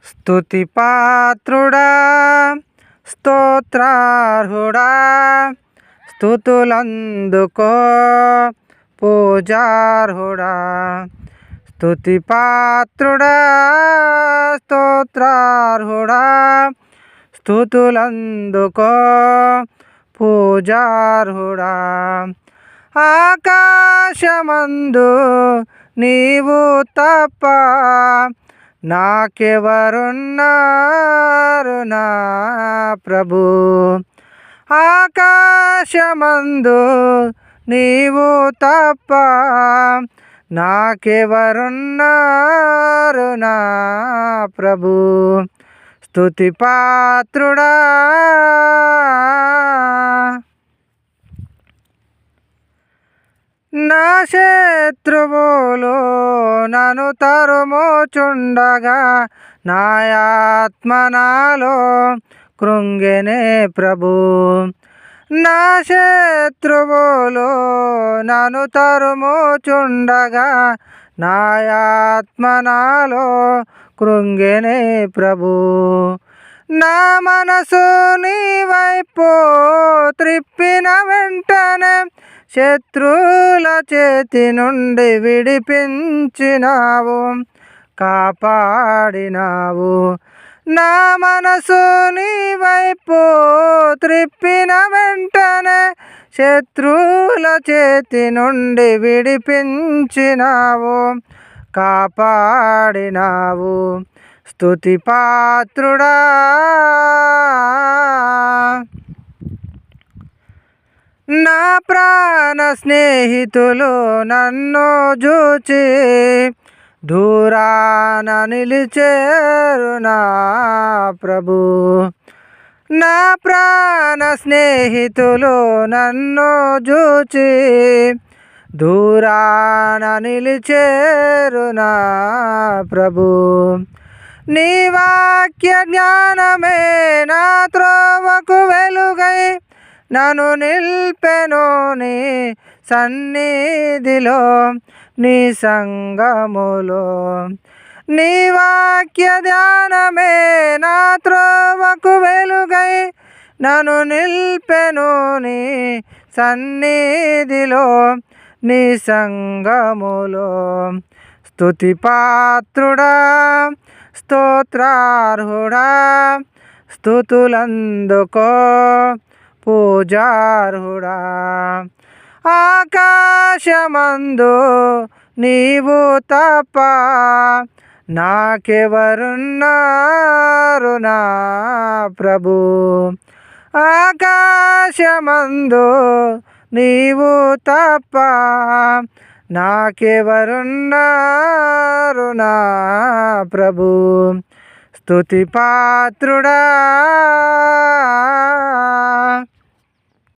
స్తుతి పాత్రుడా, స్తోత్రార్హుడా, స్తుతులందుకో పూజార్హుడా. స్తుతి పాత్రుడా, స్తోత్రార్హుడా, స్తుతులందుకో పూజార్హుడా. ఆకాశమందు నీవు తప్ప నాకెవరున్నారు నా ప్రభు. ఆకాశమందు నీవు తప్ప నాకెవరున్నారు నా ప్రభు. స్తుతి పాత్రుడా, నా శత్రువులు నన్ను తరుముచుండగా నా ఆత్మ నాలో కృంగెనే ప్రభు. నా శత్రువులు నన్ను తరుముచుండగా నా ఆత్మ నాలో కృంగెనే ప్రభు. నా మనసు నీ వైపు త్రిప్పిన వెంటనే శత్రువుల చేతి నుండి విడిపించినావు, కాపాడినావు. నా మనసు నీ వైపు త్రిప్పిన వెంటనే శత్రువుల చేతి నుండి విడిపించినావు, కాపాడినావు. స్తుతి పాత్రుడా, నా ప్రాణ స్నేహితులు నన్ను చూచి దూరాన నిలిచేరు నా ప్రభు. నా ప్రాణ స్నేహితులు నన్ను చూచి దూరాన నిలిచేరు నా ప్రభు. నీ వాక్య జ్ఞానమే నా త్రోవకు వెలుగై నన్ను నిల్పెను నీ సన్నిధిలో, నీ సంగములో. నీ వాక్య ధ్యానమే నా త్రోవకు వెలుగై నన్ను నిల్పెను నీ సన్నిధిలో, నీ సంగములో. స్తుతి పాత్రుడా, స్తోత్రార్హుడా, స్తుతులందుకో పూజార్హుడా. ఆకాశమందు నీవు తప్ప నాకెవరున్నారు నా ప్రభు. ఆకాశమందు నీవు తప్ప నాకెవరున్నారు నా ప్రభు. స్తుతి పాత్రుడా.